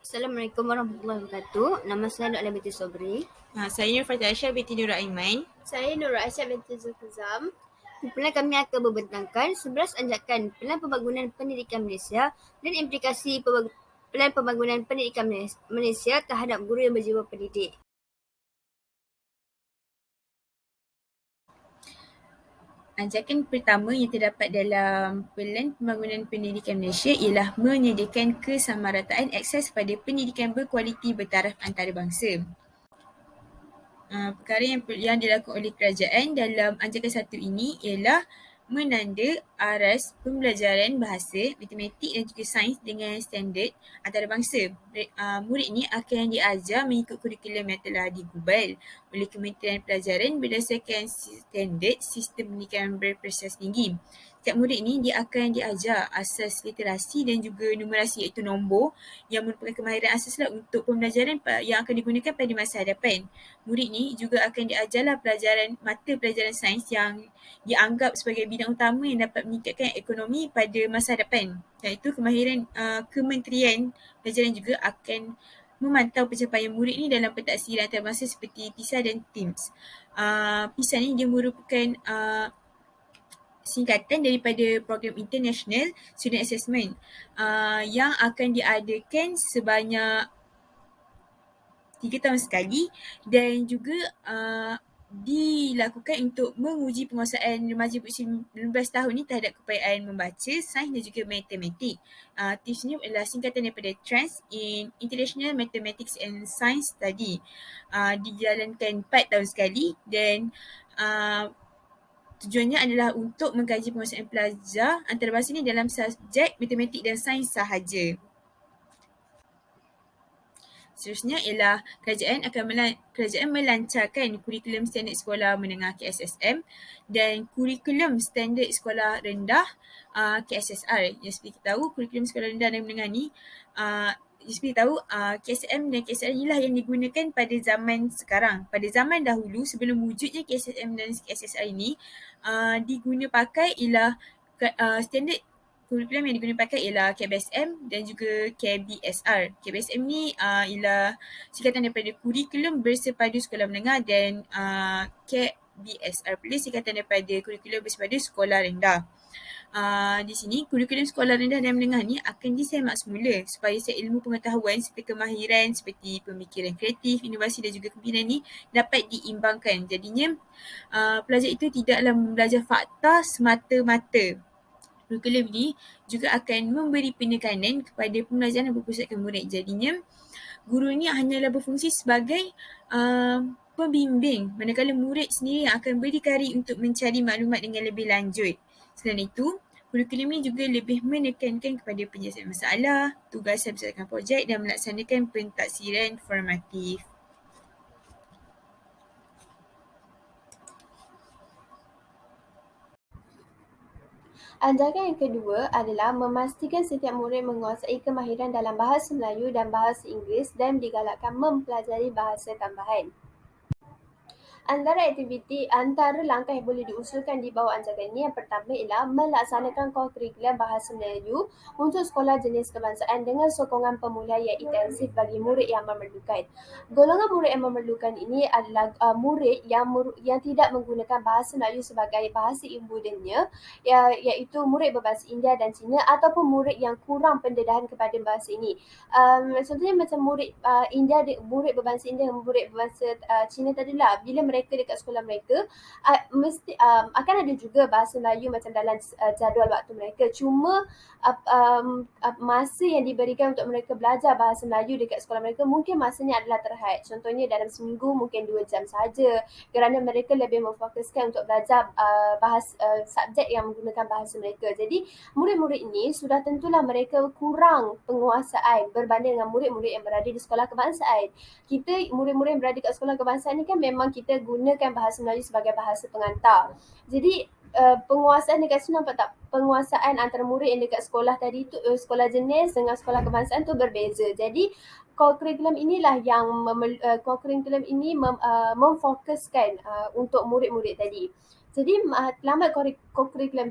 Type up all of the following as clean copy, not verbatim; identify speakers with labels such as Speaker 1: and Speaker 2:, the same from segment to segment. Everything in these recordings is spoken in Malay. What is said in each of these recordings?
Speaker 1: Assalamualaikum warahmatullahi wabarakatuh. Nama saya Dr. Binti Sobri.
Speaker 2: Saya Nur Fatih Aisyah binti Nur Aiman.
Speaker 3: Saya Nur Aisyah binti Zulkifli.
Speaker 1: Kumpulan kami akan membentangkan 11 anjakan Pelan Pembangunan Pendidikan Malaysia dan implikasi Pelan Pembangunan Pendidikan Malaysia terhadap guru yang berjiwa pendidik.
Speaker 2: Anjakan pertama yang terdapat dalam Pelan Pembangunan Pendidikan Malaysia ialah menyediakan kesamarataan akses pada pendidikan berkualiti bertaraf antarabangsa. Perkara yang dilakukan oleh kerajaan dalam anjakan satu ini ialah menanda aras pembelajaran bahasa, matematik dan juga sains dengan standard antarabangsa. Murid ni akan diajar mengikut kurikulum yang telah digubal oleh Kementerian Pelajaran berdasarkan standard sistem pendidikan berprestasi tinggi. Setiap murid ni dia akan diajar asas literasi dan juga numerasi iaitu nombor yang merupakan kemahiran asas lah untuk pembelajaran yang akan digunakan pada masa hadapan. Murid ni juga akan diajarlah mata pelajaran sains yang dianggap sebagai bidang utama yang dapat meningkatkan ekonomi pada masa hadapan. Iaitu kemahiran Kementerian Pelajaran juga akan memantau pencapaian murid ni dalam pentaksiran antarabangsa seperti PISA dan TIMSS. PISA ni dia merupakan singkatan daripada Program International Student Assessment yang akan diadakan sebanyak 3 tahun sekali dan juga dilakukan untuk menguji penguasaan remaja berusia 15 tahun ni terhadap kepayaan membaca, sains dan juga matematik. TIPS ni adalah singkatan daripada Trans in International Mathematics and Science Study. Dijalankan 4 tahun sekali dan tujuannya adalah untuk mengkaji penguasaan pelajar antarabangsa ni dalam subjek matematik dan sains sahaja. Seterusnya ialah kerajaan melancarkan kurikulum standard sekolah menengah KSSM dan kurikulum standard sekolah rendah KSSR. Yang seperti kita tahu, kurikulum sekolah rendah dan menengah ni KSM dan KSR inilah yang digunakan pada zaman sekarang. Pada zaman dahulu sebelum wujudnya KSM dan KSSR ini digunakan ialah standard kurikulum yang digunakan ialah KBSM dan juga KBSR. KBSM ni ialah singkatan daripada Kurikulum Bersepadu Sekolah Menengah dan KBSR pula singkatan daripada Kurikulum Bersepadu Sekolah Rendah. Di sini, kurikulum sekolah rendah dan menengah ni akan disemak semula supaya ilmu pengetahuan serta kemahiran seperti pemikiran kreatif, inovasi dan juga kepimpinan ni dapat diimbangkan. Jadinya, pelajar itu tidaklah belajar fakta semata-mata. Kurikulum ini juga akan memberi penekanan kepada pembelajaran yang berpusatkan murid. Jadinya, guru ni hanyalah berfungsi sebagai pembimbing, manakala murid sendiri yang akan berdikari untuk mencari maklumat dengan lebih lanjut. Selain itu, kurikulum ini juga lebih menekankan kepada penyelesaian masalah, tugasan berdasarkan projek dan melaksanakan pentaksiran formatif.
Speaker 3: Anjakan yang kedua adalah memastikan setiap murid menguasai kemahiran dalam bahasa Melayu dan bahasa Inggeris dan digalakkan mempelajari bahasa tambahan. Antara langkah yang boleh diusulkan di bawah anjakan ini, yang pertama ialah melaksanakan kurikulum bahasa Melayu untuk sekolah jenis kebangsaan dengan sokongan pemulihan yang intensif bagi murid yang memerlukan. Golongan murid yang memerlukan ini adalah murid yang tidak menggunakan bahasa Melayu sebagai bahasa ibudanya, iaitu murid berbahasa India dan Cina ataupun murid yang kurang pendedahan kepada bahasa ini. Contohnya macam murid berbahasa India dan murid berbahasa Cina tadilah, bila mereka dekat sekolah mereka mesti akan ada juga bahasa Melayu macam dalam jadual waktu mereka. Cuma masa yang diberikan untuk mereka belajar bahasa Melayu dekat sekolah mereka mungkin masanya adalah terhad. Contohnya dalam seminggu mungkin 2 jam sahaja, kerana mereka lebih memfokuskan untuk belajar subjek yang menggunakan bahasa mereka. Jadi murid-murid ini sudah tentulah mereka kurang penguasaan berbanding dengan murid-murid yang berada di sekolah kebangsaan. Kita murid-murid yang berada di sekolah kebangsaan ni kan memang kita gunakan bahasa Melayu sebagai bahasa pengantar. Jadi penguasaan dekat sini nampak tak? Penguasaan antara murid yang dekat sekolah tadi tu, sekolah jenis dengan sekolah kebangsaan tu berbeza. Jadi kurikulum inilah yang memfokuskan untuk murid-murid tadi. Jadi pelamat kokurikulum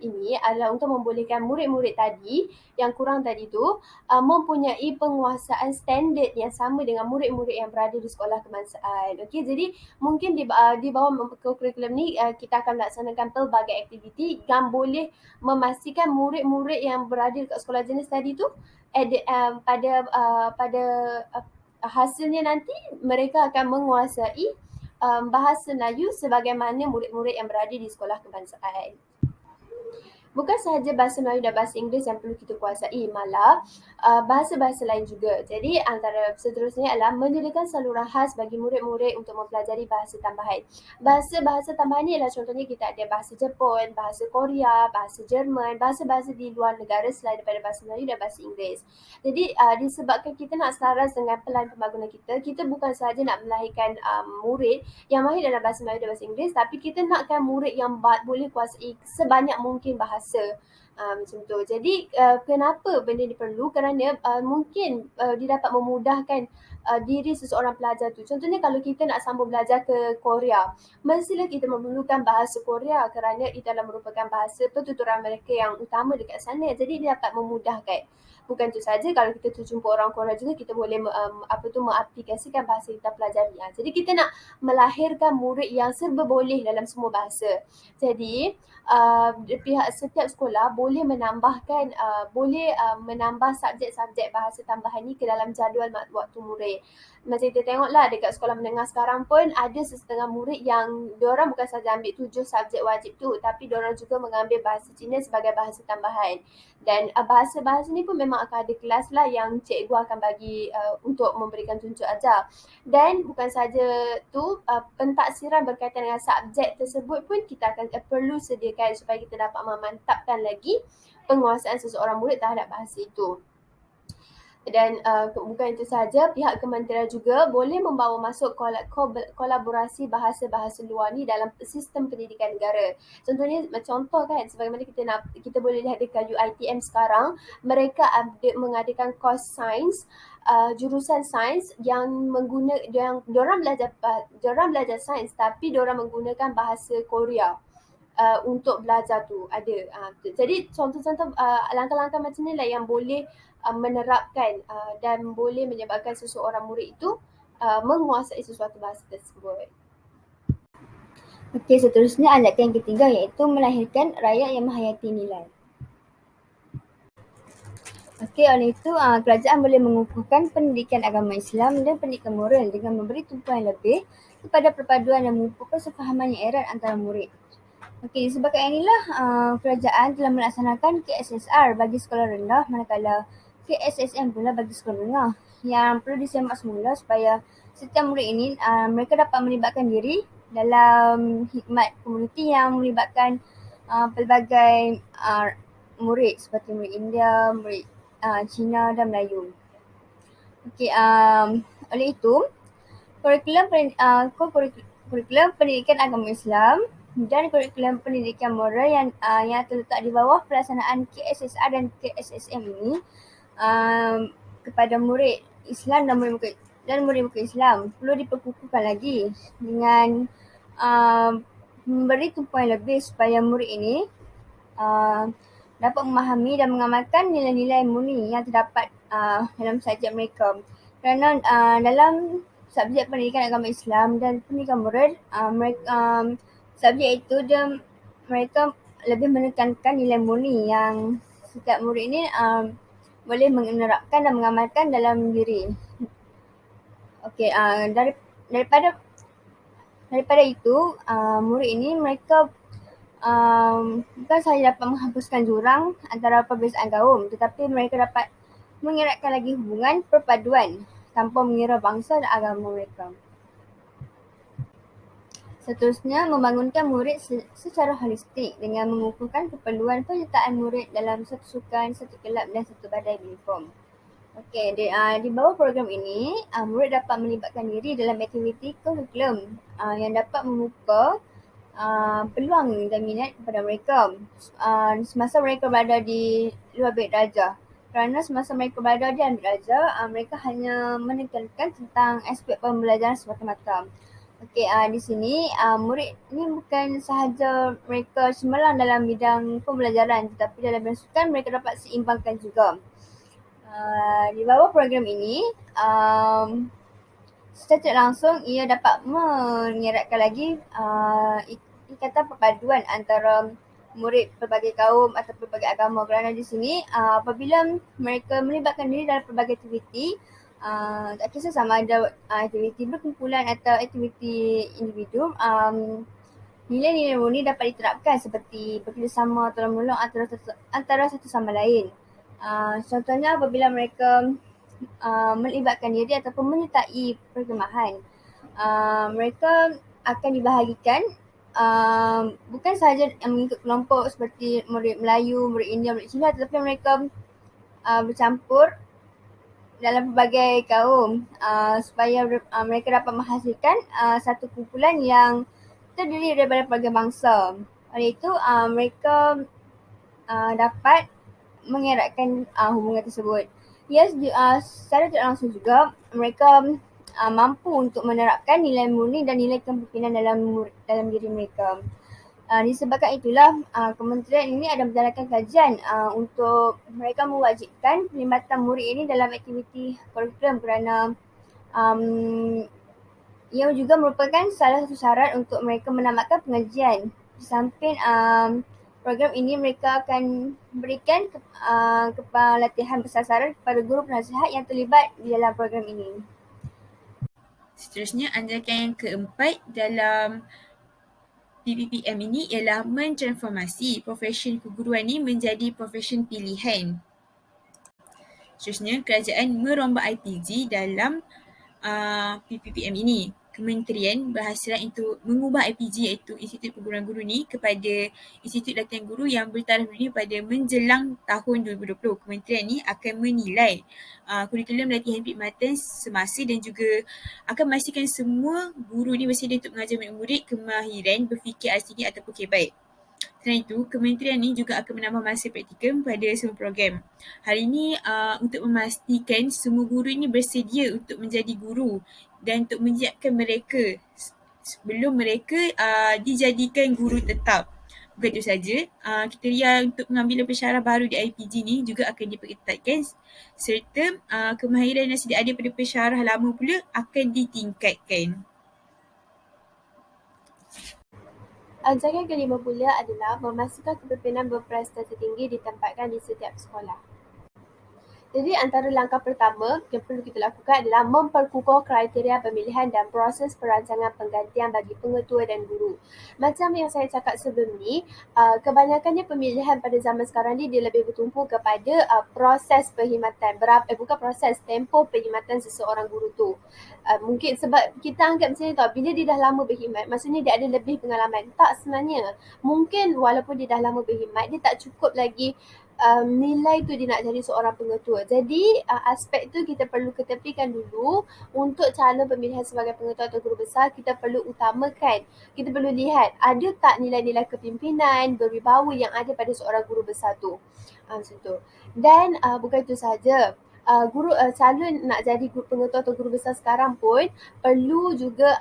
Speaker 3: ini adalah untuk membolehkan murid-murid tadi yang kurang tadi tu mempunyai penguasaan standard yang sama dengan murid-murid yang berada di sekolah kebangsaan. Okey, jadi mungkin di bawah kokurikulum ni kita akan melaksanakan pelbagai aktiviti yang boleh memastikan murid-murid yang berada dekat sekolah jenis tadi tu pada hasilnya nanti mereka akan menguasai bahasa Melayu sebagaimana murid-murid yang berada di sekolah kebangsaan. Bukan sahaja bahasa Melayu dan bahasa Inggeris yang perlu kita kuasai, malah bahasa-bahasa lain juga. Jadi antara seterusnya adalah menyediakan saluran khas bagi murid-murid untuk mempelajari bahasa tambahan. Bahasa-bahasa tambahan ni adalah contohnya kita ada bahasa Jepun, bahasa Korea, bahasa Jerman, bahasa-bahasa di luar negara selain daripada bahasa Melayu dan bahasa Inggeris. Jadi disebabkan kita nak selaras dengan pelan pembangunan kita bukan sahaja nak melahirkan murid yang mahir dalam bahasa Melayu dan bahasa Inggeris, tapi kita nakkan murid yang boleh kuasai sebanyak mungkin bahasa. Macam tu. Jadi kenapa benda ni perlu? Kerana mungkin dia dapat memudahkan diri seseorang pelajar tu. Contohnya kalau kita nak sambung belajar ke Korea, mestilah kita memerlukan bahasa Korea kerana itu adalah merupakan bahasa pertuturan mereka yang utama dekat sana. Jadi dia dapat memudahkan. Bukan tu saja, kalau kita terjumpa orang Korea juga, kita boleh mengaplikasikan bahasa kita pelajari. Jadi kita nak melahirkan murid yang serba boleh dalam semua bahasa. Jadi pihak setiap sekolah boleh menambahkan menambah subjek-subjek bahasa tambahan ni ke dalam jadual waktu murid. Macam kita tengoklah dekat sekolah menengah sekarang pun ada setengah murid yang diorang bukan sahaja ambil 7 subjek wajib tu, tapi diorang juga mengambil bahasa Cina sebagai bahasa tambahan. Dan bahasa-bahasa ni pun memang akan ada kelas lah yang cikgu akan bagi untuk memberikan tunjuk ajar. Dan bukan saja tu, pentaksiran berkaitan dengan subjek tersebut pun kita akan perlu sediakan supaya kita dapat memantapkan lagi penguasaan seseorang murid terhadap bahasa itu. Dan bukan itu sahaja, pihak kementerian juga boleh membawa masuk kolaborasi bahasa-bahasa luar ni dalam sistem pendidikan negara. Contoh kan, sebagaimana kita boleh lihat dekat UiTM sekarang, mereka mengadakan kos sains, jurusan sains yang diorang belajar sains tapi diorang menggunakan bahasa Korea. Untuk belajar tu ada. Jadi contoh-contoh langkah-langkah macam ni lah yang boleh menerapkan dan boleh menyebabkan seseorang murid itu menguasai sesuatu bahasa tersebut.
Speaker 1: Okey, seterusnya anjakan yang ketiga iaitu melahirkan rakyat yang menghayati nilai. Okey, oleh itu kerajaan boleh mengukuhkan pendidikan agama Islam dan pendidikan moral dengan memberi tumpuan lebih kepada perpaduan dan mengukuhkan sefahaman yang erat antara murid. Okey, disebabkan inilah kerajaan telah melaksanakan KSSR bagi sekolah rendah, manakala KSSM pula bagi sekolah menengah, yang perlu disemak semula supaya setiap murid ini mereka dapat melibatkan diri dalam khidmat komuniti yang melibatkan pelbagai murid seperti murid India, murid Cina dan Melayu. Okey, oleh itu kurikulum pendidikan agama Islam dan kurikulum pendidikan moral yang terletak di bawah pelaksanaan KSSR dan KSSM ini kepada murid Islam dan murid-murid Islam perlu diperkukuhkan lagi dengan memberi tumpuan lebih supaya murid ini dapat memahami dan mengamalkan nilai-nilai murni yang terdapat dalam subjek mereka. Kerana dalam subjek pendidikan agama Islam dan pendidikan moral, subjek itu mereka lebih menekankan nilai murni yang setiap murid ini boleh menerapkan dan mengamalkan dalam diri. Okey, daripada itu murid ini mereka bukan sahaja dapat menghapuskan jurang antara perbezaan kaum, tetapi mereka dapat mengeratkan lagi hubungan perpaduan tanpa mengira bangsa dan agama mereka. Seterusnya, membangunkan murid secara holistik dengan mengukuhkan keperluan penyertaan murid dalam satu sukan, satu kelab dan satu badai uniform. Okey, di bawah program ini, murid dapat melibatkan diri dalam aktiviti kurikulum yang dapat membuka peluang dan minat kepada mereka semasa mereka berada di luar bilik darjah. Kerana semasa mereka berada di dalam bilik darjah, mereka hanya menekankan tentang aspek pembelajaran semata-mata. Okey, di sini murid ni bukan sahaja mereka cemerlang dalam bidang pembelajaran tetapi dalam bidang sukan mereka dapat seimbangkan juga. Di bawah program ini, secara tidak langsung ia dapat mengeratkan lagi ikatan perpaduan antara murid pelbagai kaum atau pelbagai agama, kerana di sini apabila mereka melibatkan diri dalam pelbagai aktiviti, tak kisah sama ada aktiviti berkumpulan atau aktiviti individu, nilai-nilai murni dapat diterapkan seperti bekerjasama, tolong-menolong antara satu sama lain. Contohnya apabila mereka melibatkan diri ataupun menyertai perkhidmatan, mereka akan dibahagikan bukan sahaja mengikut kelompok seperti murid Melayu, murid India, murid Cina, tetapi mereka bercampur dalam pelbagai kaum supaya mereka dapat menghasilkan satu kumpulan yang terdiri daripada pelbagai bangsa. Oleh itu mereka dapat mengeratkan hubungan tersebut. Secara tidak langsung juga mereka mampu untuk menerapkan nilai murni dan nilai kepimpinan dalam diri mereka. Disebabkan itulah kementerian ini ada menjalankan kajian untuk mereka mewajibkan perkhidmatan murid ini dalam aktiviti kurikulum, kerana ia juga merupakan salah satu syarat untuk mereka menamatkan pengajian. Di samping program ini mereka akan berikan pelatihan bersasaran kepada guru penasihat yang terlibat di dalam program ini.
Speaker 2: Seterusnya, anjakan yang keempat dalam PPPM ini ialah mentransformasi profesi keguruan ini menjadi profesi pilihan. Seterusnya, kerajaan merombak IPG dalam PPPM ini. Kementerian berhasrat untuk mengubah IPG iaitu Institut Perguruan Guru ni kepada Institut Latihan Guru yang bertaraf dunia pada menjelang tahun 2020. Kementerian ni akan menilai kurikulum latihan perkhidmatan semasa dan juga akan memastikan semua guru ni bersedia untuk mengajar murid-murid kemahiran berfikir RCD ataupun KBAIT. Selain itu, kementerian ini juga akan menambah masa praktikum pada semua program. Hal ini untuk memastikan semua guru ini bersedia untuk menjadi guru dan untuk menyiapkan mereka sebelum mereka dijadikan guru tetap. Bukan itu saja, kriteria untuk pengambilan pensyarah baru di IPG ini juga akan diperketatkan serta kemahiran yang sedia ada pada pensyarah lama pula akan ditingkatkan.
Speaker 3: Anjakan kelima pula adalah memastikan kepimpinan berprestasi tinggi ditempatkan di setiap sekolah. Jadi antara langkah pertama yang perlu kita lakukan adalah memperkukuh kriteria pemilihan dan proses perancangan penggantian bagi pengetua dan guru. Macam yang saya cakap sebelum ni, kebanyakannya pemilihan pada zaman sekarang ni dia lebih bertumpu kepada proses perkhidmatan, bukan proses, tempoh perkhidmatan seseorang guru tu. Mungkin sebab kita anggap macam ni tau, bila dia dah lama berkhidmat, maksudnya dia ada lebih pengalaman. Tak, sebenarnya. Mungkin walaupun dia dah lama berkhidmat, dia tak cukup lagi nilai tu dia nak jadi seorang pengetua. Jadi aspek tu kita perlu ketepikan dulu. Untuk calon pemilihan sebagai pengetua atau guru besar, kita perlu utamakan, kita perlu lihat ada tak nilai-nilai kepimpinan, berwibawa yang ada pada seorang guru besar tu. Macam tu. Dan bukan itu sahaja, calon nak jadi pengetua atau guru besar sekarang pun perlu juga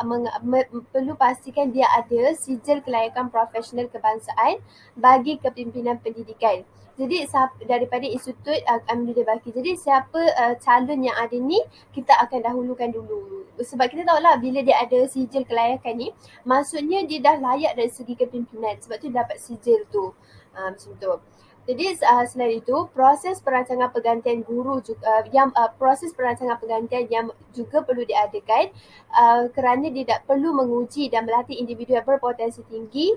Speaker 3: perlu pastikan dia ada sijil kelayakan profesional kebangsaan bagi kepimpinan pendidikan. Jadi daripada institut ambil dia baki. Jadi siapa calon yang ada ni, kita akan dahulukan dulu. Sebab kita tahulah bila dia ada sijil kelayakan ni, maksudnya dia dah layak dari segi kepimpinan. Sebab tu dia dapat sijil tu. Macam tu. Jadi selain itu, proses perancangan pergantian guru juga, proses perancangan pergantian yang juga perlu diadakan kerana dia perlu menguji dan melatih individu yang berpotensi tinggi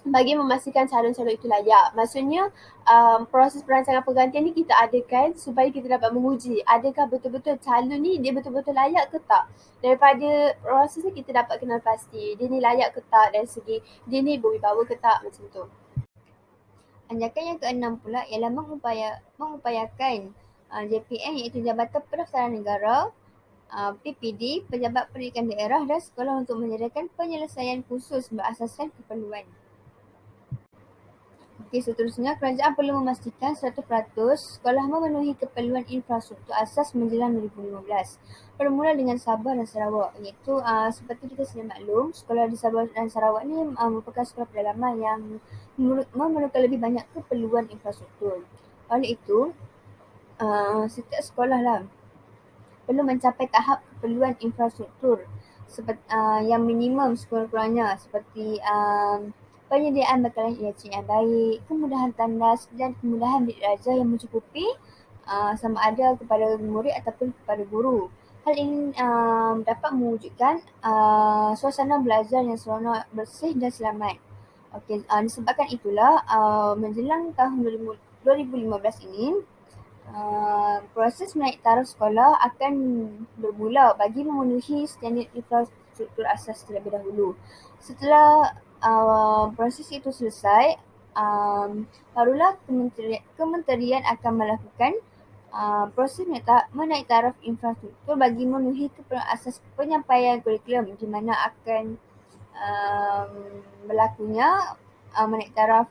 Speaker 3: bagi memastikan calon-calon itu layak. Maksudnya proses perancangan pergantian ni kita adakan supaya kita dapat menguji adakah betul-betul calon ni dia betul-betul layak ke tak. Daripada proses ni kita dapat kenal pasti dia ni layak ke tak dari segi dia ni berwibawa ke tak, macam tu.
Speaker 1: Anjakan yang keenam pula ialah mengupayakan JPN iaitu Jabatan Pendaftaran Negara, PPD, Pejabat Pendidikan Daerah dan sekolah untuk menyediakan penyelesaian khusus berasaskan keperluan. Okey, seterusnya kerajaan perlu memastikan 100% sekolah memenuhi keperluan infrastruktur asas menjelang 2015. Bermula dengan Sabah dan Sarawak, iaitu seperti kita sedia maklum, sekolah di Sabah dan Sarawak ni merupakan sekolah pedalaman yang memerlukan lebih banyak keperluan infrastruktur. Oleh itu, setiap sekolah lah perlu mencapai tahap keperluan infrastruktur yang minimum sekurang-kurangnya seperti penyediaan bekalan elektrik yang baik, kemudahan tandas dan kemudahan bilik belajar yang mencukupi sama ada kepada murid ataupun kepada guru. Hal ini dapat mewujudkan suasana belajar yang seronok, bersih dan selamat. Okey, disebabkan itulah menjelang tahun 2015 ini, proses menaik taraf sekolah akan bermula bagi memenuhi standard infrastruktur asas terlebih dahulu. Setelah proses itu selesai, barulah kementerian akan melakukan proses menaik taraf infrastruktur bagi memenuhi keperluan asas penyampaian kurikulum di mana akan berlakunya menaik taraf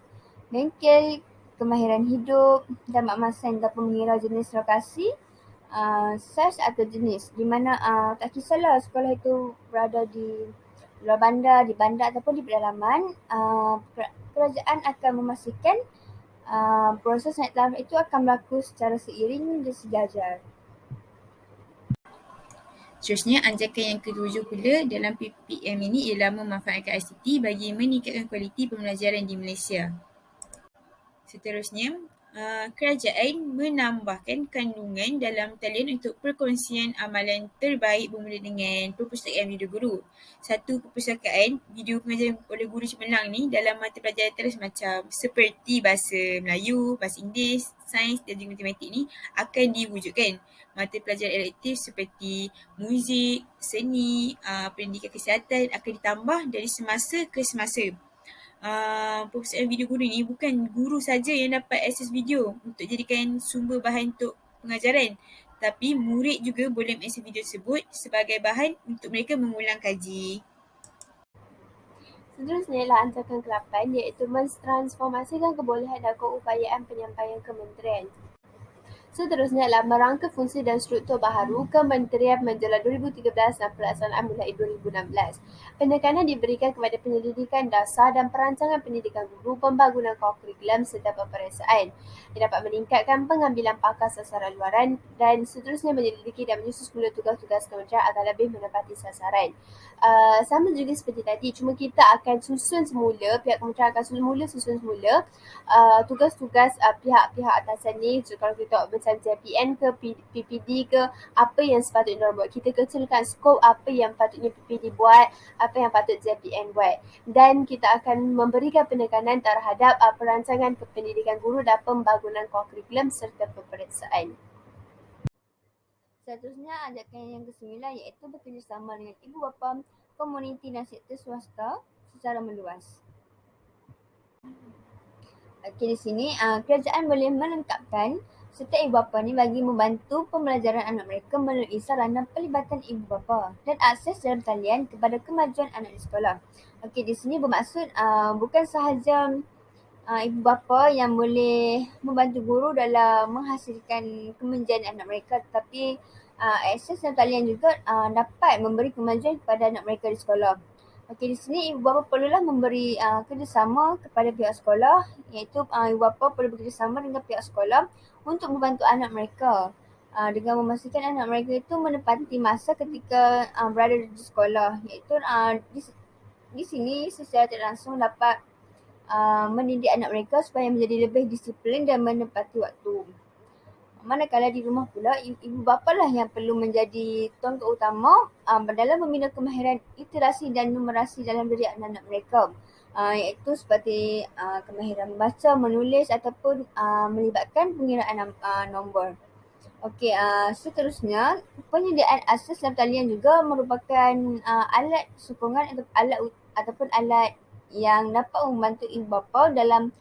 Speaker 1: bengkel, kemahiran hidup dan makmasan dapat mengira jenis lokasi, saiz atau jenis di mana tak kisahlah sekolah itu berada di luar bandar, di bandar ataupun di pedalaman, kerajaan akan memastikan proses naik taraf itu akan berlaku secara seiring dan sejajar.
Speaker 2: Seterusnya, anjakan yang ketujuh pula dalam PPM ini ialah memanfaatkan ICT bagi meningkatkan kualiti pembelajaran di Malaysia. Seterusnya, kerajaan menambahkan kandungan dalam talian untuk perkongsian amalan terbaik bermula dengan perpustakaan video guru. Satu perpustakaan video pengajaran oleh guru cemerlang ni dalam mata pelajaran terus macam seperti bahasa Melayu, bahasa Inggeris, sains dan juga matematik ni akan diwujudkan. Mata pelajaran elektif seperti muzik, seni, pendidikan kesihatan akan ditambah dari semasa ke semasa. Perpustakaan video guru ni bukan guru saja yang dapat akses video untuk jadikan sumber bahan untuk pengajaran, tapi murid juga boleh mengakses video tersebut sebagai bahan untuk mereka mengulang kaji.
Speaker 3: Seterusnya ialah ancaman ke-8 iaitu mentransformasikan kebolehan dan keupayaan penyampaian kementerian. Seterusnya adalah merangka fungsi dan struktur baharu Kementerian menjelang 2013 dan pelaksanaan mulai 2016. Penekanan diberikan kepada penyelidikan dasar dan perancangan pendidikan guru, pembangunan kurikulum serta peperiksaan. Ia dapat meningkatkan pengambilan pakar sasaran luaran dan seterusnya menyelidiki dan menyusun semula tugas-tugas kementerian agar lebih menepati sasaran. Sama juga seperti tadi, cuma kita akan susun semula, pihak kementerian akan susun semula tugas-tugas pihak-pihak atasan ni. So, kalau kita macam JPN ke PPD ke, apa yang sepatutnya diorang buat. Kita kecilkan skop apa yang patutnya PPD buat, apa yang patut JPN buat. Dan kita akan memberikan penekanan terhadap perancangan pendidikan guru dan pembangunan kurikulum serta peperiksaan.
Speaker 1: Seterusnya, ajakan yang ke-9 iaitu bekerjasama dengan ibu bapa, komuniti dan sektor swasta secara meluas. Okey, di sini kerajaan boleh melengkapkan setiap ibu bapa ni bagi membantu pembelajaran anak mereka melalui saranan pelibatan ibu bapa dan akses dalam talian kepada kemajuan anak di sekolah. Okey, di sini bermaksud bukan sahaja ibu bapa yang boleh membantu guru dalam menghasilkan kemajuan anak mereka, tetapi akses dalam talian juga dapat memberi kemajuan kepada anak mereka di sekolah. Okey, di sini ibu bapa perlulah memberi kerjasama kepada pihak sekolah, iaitu ibu bapa perlu bekerjasama dengan pihak sekolah untuk membantu anak mereka dengan memastikan anak mereka itu menepati masa ketika berada di sekolah, iaitu di sini secara tidak langsung dapat mendidik anak mereka supaya menjadi lebih disiplin dan menepati waktu. Manakala di rumah pula, ibu bapa lah yang perlu menjadi tonggak utama dalam membina kemahiran literasi dan numerasi dalam diri anak-anak mereka, iaitu seperti kemahiran membaca, menulis ataupun melibatkan pengiraan nombor. Okey, seterusnya penyediaan asas dalam talian juga merupakan alat sokongan ataupun alat yang dapat membantu ibu bapa dalam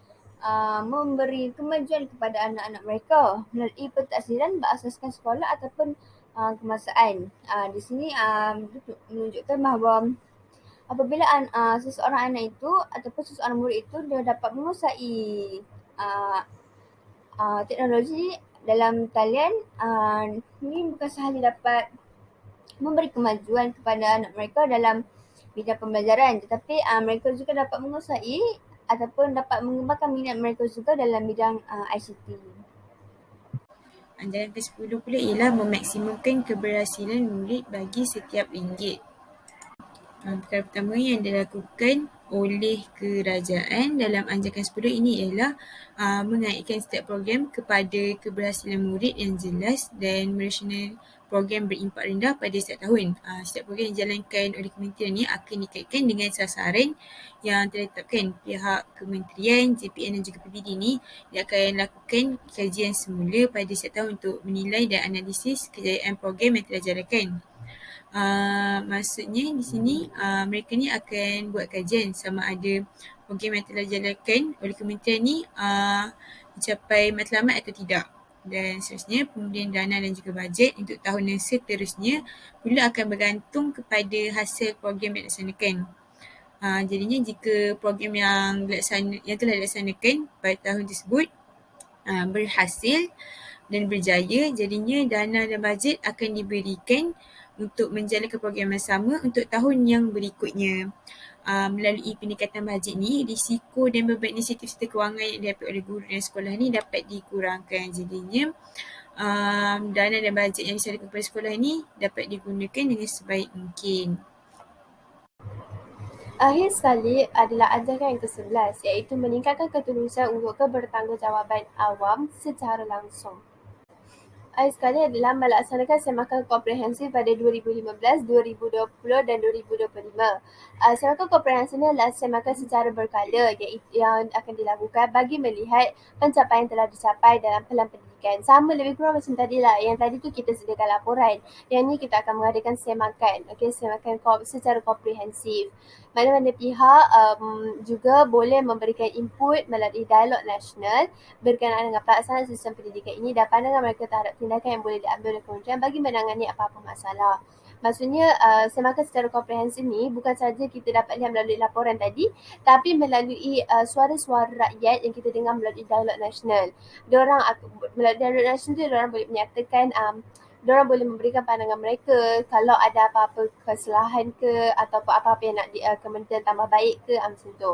Speaker 1: memberi kemajuan kepada anak-anak mereka melalui pentadbiran berasaskan sekolah ataupun kemasaan. Di sini menunjukkan bahawa apabila seseorang anak itu ataupun seseorang murid itu dia dapat menguasai teknologi dalam talian ni bukan sahaja dapat memberi kemajuan kepada anak mereka dalam bidang pembelajaran, tetapi mereka juga dapat menguasai ataupun dapat mengembangkan minat mereka juga dalam bidang ICT.
Speaker 2: Anjuran ke-10 pula ialah memaksimumkan keberhasilan murid bagi setiap ringgit. Perkara pertama yang dilakukan oleh kerajaan dalam anjakan 10 ini ialah mengaitkan setiap program kepada keberhasilan murid yang jelas dan merasional program berimpak rendah pada setiap tahun. Setiap program yang dijalankan oleh kementerian ini akan dikaitkan dengan sasaran yang telah ditetapkan. Pihak kementerian, JPN dan juga PBD ini dia akan lakukan kajian semula pada setiap tahun untuk menilai dan analisis kejayaan program yang telah dijalankan. Maksudnya di sini mereka ni akan buat kajian sama ada program yang telah dijalankan oleh kementerian ni mencapai matlamat atau tidak. Dan seterusnya pemberian dana dan juga bajet untuk tahun yang seterusnya pula akan bergantung kepada hasil program yang dilaksanakan. Jadinya jika program yang telah dilaksanakan pada tahun tersebut berhasil dan berjaya, jadinya dana dan bajet akan diberikan untuk menjalankan program yang sama untuk tahun yang berikutnya. Melalui peningkatan bajet ni, risiko dan beban inisiatif serta kewangan yang dihadapi oleh guru dan sekolah ni dapat dikurangkan. Jadinya dana dan bajet yang disalurkan kepada sekolah ni dapat digunakan dengan sebaik mungkin.
Speaker 3: Akhir sekali adalah anjakan yang ke-11, iaitu meningkatkan ketulusan untuk kebertanggungjawabaan awam secara langsung. Akhir sekali adalah melaksanakan semakan komprehensif pada 2015, 2020 dan 2025. Semakan komprehensif ini adalah semakan secara berkala yang akan dilakukan bagi melihat pencapaian yang telah dicapai dalam pelan pendidikan. Sama lebih kurang macam tadilah. Yang tadi tu kita sediakan laporan. Yang ni kita akan mengadakan semakan. Semakan secara komprehensif. Mana-mana pihak juga boleh memberikan input melalui dialog nasional berkenaan dengan pelaksanaan sistem pendidikan ini dan pandangan mereka terhadap tindakan yang boleh diambil oleh kementerian bagi menangani apa-apa masalah. Maksudnya semakan secara komprehensif ni bukan sahaja kita dapat lihat melalui laporan tadi, tapi melalui suara-suara rakyat yang kita dengar melalui dialog nasional. Melalui dialog nasional tu diorang boleh menyatakan diorang boleh memberikan pandangan mereka kalau ada apa-apa kesalahan ke atau apa-apa yang nak kementerian tambah baik ke, macam tu.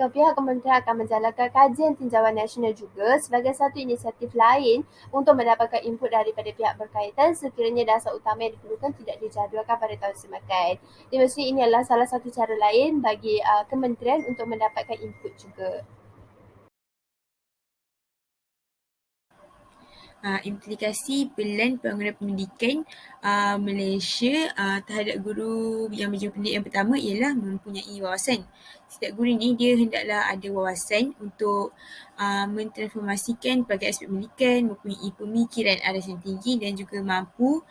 Speaker 3: Pihak kementerian akan menjalankan kajian tinjauan nasional juga sebagai satu inisiatif lain untuk mendapatkan input daripada pihak berkaitan sekiranya dasar utama yang diperlukan tidak dijadualkan pada tahun semakan. Jadi maksudnya ini adalah salah satu cara lain bagi kementerian untuk mendapatkan input juga.
Speaker 2: Implikasi Pelan Pembangunan Pendidikan Malaysia terhadap guru yang berjumpa pendidik yang pertama ialah mempunyai wawasan. Setiap guru ni dia hendaklah ada wawasan untuk mentransformasikan pelbagai aspek pendidikan, mempunyai pemikiran aras yang tinggi dan juga mampu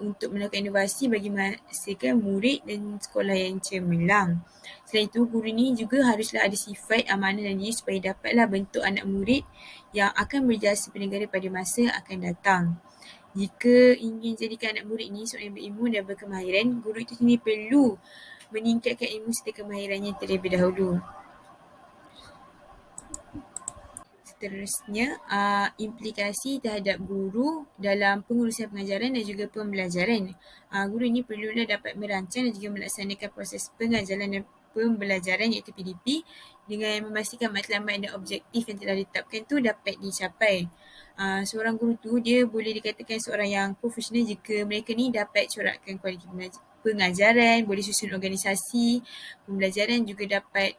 Speaker 2: untuk melakukan inovasi bagi menghasilkan murid dan sekolah yang cemerlang. Selain itu, guru ni juga haruslah ada sifat amanah dan diri supaya dapatlah bentuk anak murid yang akan berjasa pada negara pada masa akan datang. Jika ingin jadikan anak murid ni seorang yang berilmu dan berkemahiran, guru itu sendiri perlu meningkatkan ilmu serta kemahirannya terlebih dahulu. Seterusnya, implikasi terhadap guru dalam pengurusan pengajaran dan juga pembelajaran. Guru ini perlulah dapat merancang dan juga melaksanakan proses pengajaran dan pembelajaran iaitu PDP dengan memastikan matlamat dan objektif yang telah ditetapkan tu dapat dicapai. Seorang guru tu dia boleh dikatakan seorang yang profesional jika mereka ni dapat corakkan kualiti pengajaran, boleh susun organisasi pembelajaran, juga dapat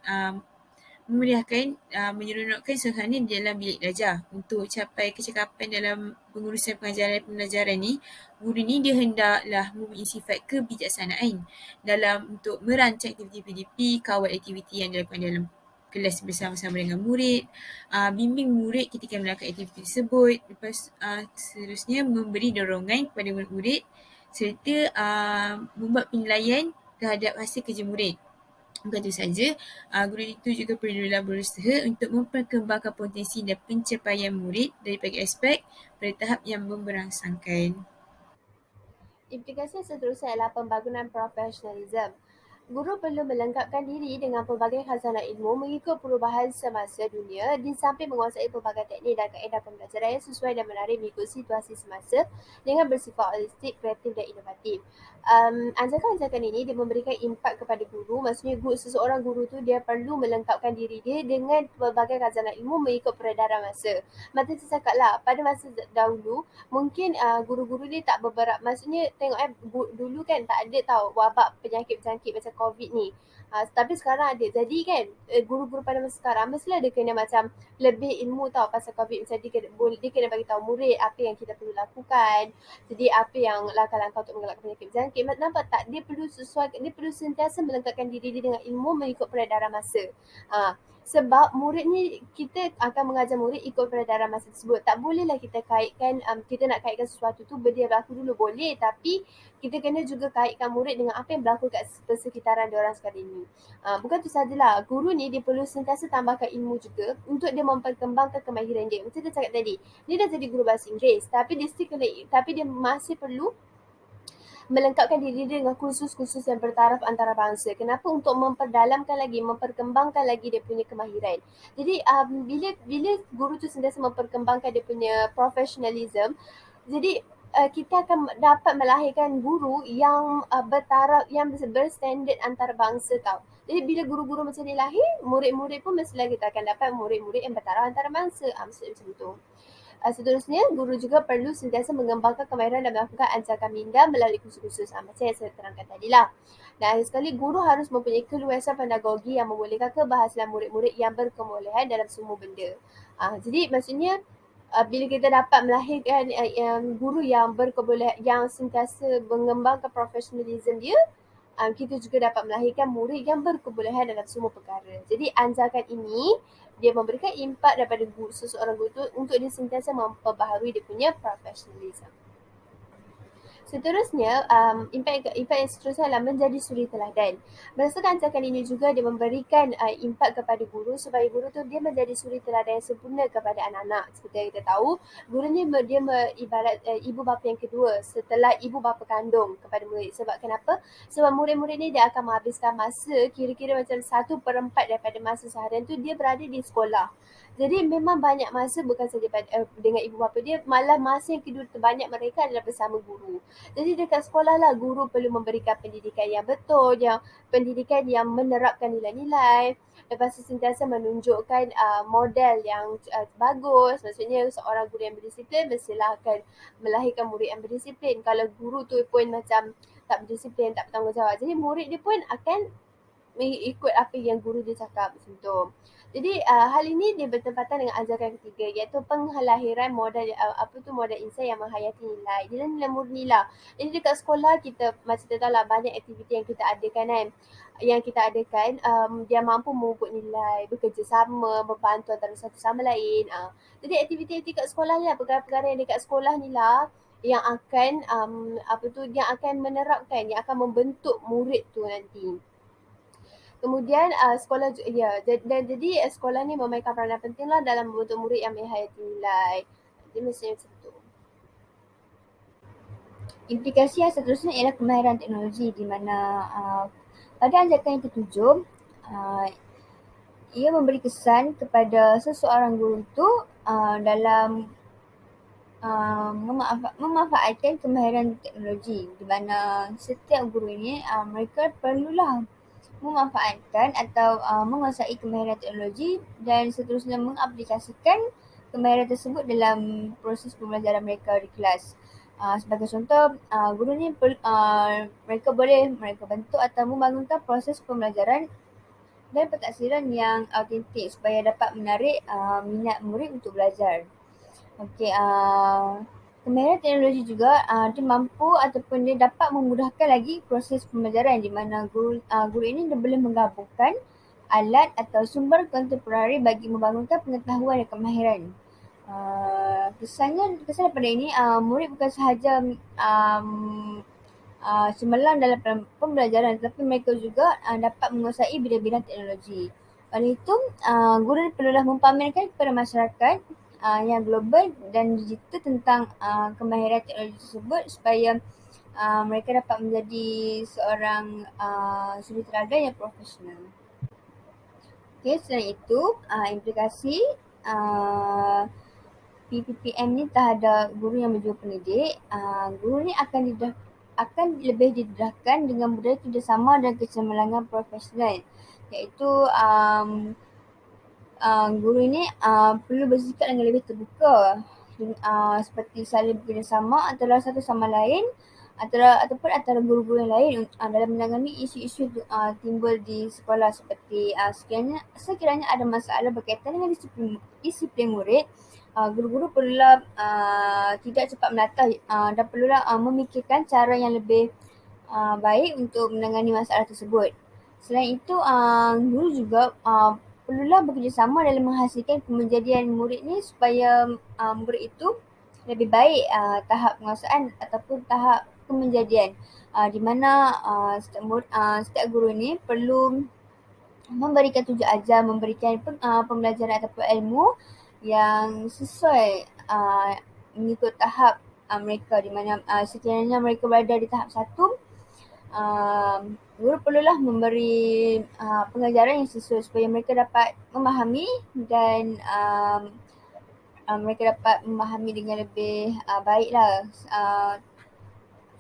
Speaker 2: memeriahkan, menyeronokkan suasana di dalam bilik belajar. Untuk capai kecekapan dalam pengurusan pengajaran dan pembelajaran ni, guru ni dia hendaklah mempunyai sifat kebijaksanaan dalam untuk merancang aktiviti PDP, kawal aktiviti yang dilakukan dalam kelas bersama-sama dengan murid, bimbing murid ketika melakukan aktiviti tersebut. Lepas seterusnya memberi dorongan kepada murid-murid serta membuat penilaian terhadap hasil kerja murid. Bukan itu saja, guru itu juga perlulah berusaha untuk memperkembangkan potensi dan pencapaian murid dari pelbagai aspek pada tahap yang memberangsangkan.
Speaker 3: Implikasi seterusnya adalah pembangunan profesionalism. Guru perlu melengkapkan diri dengan pelbagai khazanah ilmu mengikut perubahan semasa dunia di samping menguasai pelbagai teknik dan kaedah pembelajaran yang sesuai dan menarik mengikut situasi semasa dengan bersifat holistik, kreatif dan inovatif. Anjakan-anjakan ini dia memberikan impak kepada guru, maksudnya seseorang guru tu dia perlu melengkapkan diri dia dengan pelbagai khazanah ilmu mengikut peredaran masa. Macam saya cakaplah, pada masa dahulu mungkin guru-guru ni tak berberak, maksudnya tengok dulu kan tak ada tahu wabak penyakit-penyakit macam COVID ni. Tapi sekarang ada. Jadi kan guru-guru pada masa sekarang mestilah dia kena macam lebih ilmu tahu pasal COVID. Macam dia kena bagi tahu murid apa yang kita perlu lakukan. Jadi apa yang langkah-langkah untuk mengelakkan penyakit-penyakit. Nampak tak? Dia perlu sentiasa melengkapkan diri dia dengan ilmu mengikut peredaran masa. Sebab murid ni, kita akan mengajar murid ikut peredaran masa tersebut. Tak bolehlah kita kaitkan, kita nak kaitkan sesuatu tu benda yang berlaku dulu boleh, tapi kita kena juga kaitkan murid dengan apa yang berlaku kat persekitaran diorang sekarang ni. Bukan tu sajalah, guru ni dia perlu sentiasa tambahkan ilmu juga untuk dia memperkembangkan kemahiran dia. Macam dia cakap tadi, dia dah jadi guru bahasa Inggeris, tapi dia masih perlu melengkapkan diri dia dengan kursus-kursus yang bertaraf antarabangsa. Kenapa? Untuk memperdalamkan lagi, memperkembangkan lagi dia punya kemahiran. Jadi bila guru tu sentiasa memperkembangkan dia punya professionalism, jadi kita akan dapat melahirkan guru yang bertaraf, yang berstandard antarabangsa tau. Jadi bila guru-guru macam ni lahir, murid-murid pun mestilah kita akan dapat murid-murid yang bertaraf antarabangsa. Maksudnya macam tu. Seterusnya, guru juga perlu sentiasa mengembangkan kemahiran dan melakukan ancakan minda melalui kursus-kursus macam yang saya terangkan tadi lah. Dan akhir sekali, guru harus mempunyai keluasan pedagogi yang membolehkan keberhasilan murid-murid yang berkebolehan dalam semua benda. Jadi maksudnya, bila kita dapat melahirkan guru yang berkebolehan, yang sentiasa mengembangkan profesionalism dia, kita juga dapat melahirkan murid yang berkebolehan dalam semua perkara. Jadi anjakan ini dia memberikan impak daripada seseorang guru tu untuk dia sentiasa memperbaharui dia punya professionalism. Seterusnya, impak yang seterusnya adalah menjadi suri teladan. Berdasarkan ancakan ini juga dia memberikan impak kepada guru supaya guru tu dia menjadi suri teladan yang sempurna kepada anak-anak. Seperti yang kita tahu, guru ni dia ibarat ibu bapa yang kedua setelah ibu bapa kandung kepada murid. Sebab kenapa? Sebab murid-murid ni dia akan menghabiskan masa kira-kira macam 1/4 daripada masa seharian tu dia berada di sekolah. Jadi memang banyak masa bukan saja dengan ibu bapa dia, malah masa yang kedua terbanyak mereka adalah bersama guru. Jadi dekat sekolah lah guru perlu memberikan pendidikan yang betul, pendidikan yang menerapkan nilai-nilai. Lepas tu sentiasa menunjukkan model yang bagus. Maksudnya seorang guru yang berdisiplin mestilah akan melahirkan murid yang berdisiplin. Kalau guru tu pun macam tak berdisiplin, tak bertanggungjawab, jadi murid dia pun akan ikut apa yang guru dia cakap macam tu. Jadi hal ini dia bertepatan dengan ajaran ketiga, iaitu penglahiran modal modal insan yang menghayati nilai. Dia nilai murni lah. Jadi dekat sekolah kita macam kita tahu lah banyak aktiviti yang kita adakan kan. Yang kita adakan dia mampu mengukur nilai, bekerjasama, membantu antara satu sama lain. Jadi aktiviti-aktiviti kat sekolah ni lah, perkara-perkara yang dekat sekolah ni lah yang akan yang akan menerapkan, yang akan membentuk murid tu nanti. Kemudian sekolah jadi sekolah ni memainkan peranan penting lah dalam membentuk murid yang menghayati nilai. Jadi mestinya macam tu.
Speaker 1: Implikasi yang seterusnya ialah kemahiran teknologi di mana pada anjakan yang ketujuh, ia memberi kesan kepada seseorang guru itu dalam memanfaatkan kemahiran teknologi di mana setiap guru ini mereka perlulah memanfaatkan atau menguasai kemahiran teknologi dan seterusnya mengaplikasikan kemahiran tersebut dalam proses pembelajaran mereka di kelas. Sebagai contoh, guru ni mereka bentuk atau membangunkan proses pembelajaran dan pentaksiran yang autentik supaya dapat menarik minat murid untuk belajar. Okey, kemahiran teknologi juga dia mampu ataupun dia dapat memudahkan lagi proses pembelajaran di mana guru ini dia boleh menggabungkan alat atau sumber kontemporari bagi membangunkan pengetahuan dan kemahiran. Kesan daripada ini, murid bukan sahaja cemerlang dalam pembelajaran tetapi mereka juga dapat menguasai bidang-bidang teknologi. Oleh itu, guru perlulah mempamerkan kepada masyarakat yang global dan digital tentang kemahiran teknologi tersebut supaya mereka dapat menjadi seorang suri teladan yang profesional. Okay, selain itu, implikasi PPPM ni terhadap guru yang berjiwa pendidik, guru ni akan lebih didedahkan dengan budaya kerjasama dan kecemerlangan profesional, iaitu guru ini perlu bersikap dengan lebih terbuka, seperti saling bekerjasama antara satu sama lain ataupun antara guru-guru yang lain dalam menangani isu-isu timbul di sekolah, seperti sekiranya ada masalah berkaitan dengan disiplin murid, guru-guru perlulah tidak cepat melatah dan perlulah memikirkan cara yang lebih baik untuk menangani masalah tersebut. Selain itu, guru juga perlulah bekerjasama dalam menghasilkan kemenjadian murid ni supaya murid itu lebih baik tahap penguasaan ataupun tahap kemenjadian, di mana setiap guru ni perlu memberikan tunjuk ajar, memberikan pembelajaran ataupun ilmu yang sesuai mengikut tahap mereka, di mana sekiranya mereka berada di tahap 1, guru perlulah memberi pengajaran yang sesuai supaya mereka dapat memahami dan mereka dapat memahami dengan lebih baiklah.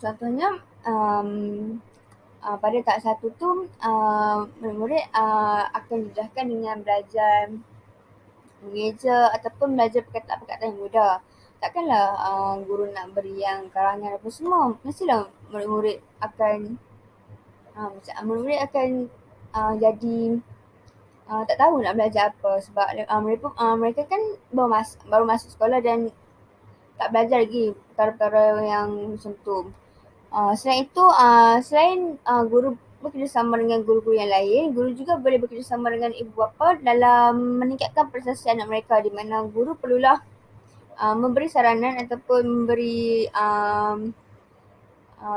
Speaker 1: Contohnya, pada tahap 1 tu, murid-murid akan didedahkan dengan belajar mengeja ataupun belajar perkataan-perkataan yang mudah. Takkanlah guru nak beri yang karangan apa semua. Mestilah murid-murid akan jadi tak tahu nak belajar apa, sebab mereka kan baru masuk sekolah dan tak belajar lagi perkara-perkara yang macam tu. Selain itu, selain guru bekerjasama dengan guru-guru yang lain, guru juga boleh bekerjasama dengan ibu bapa dalam meningkatkan prestasi anak mereka, di mana guru perlulah memberi saranan ataupun memberi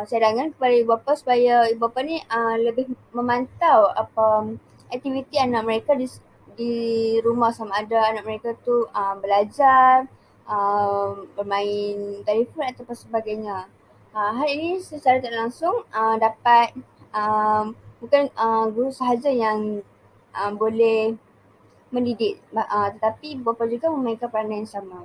Speaker 1: cadangan kepada ibu bapa supaya ibu bapa ni lebih memantau apa aktiviti anak mereka di rumah, sama ada anak mereka tu belajar, bermain telefon ataupun sebagainya. Hal ini secara tak langsung dapat bukan guru sahaja yang boleh mendidik, tetapi ibu bapa juga memainkan peranan yang sama.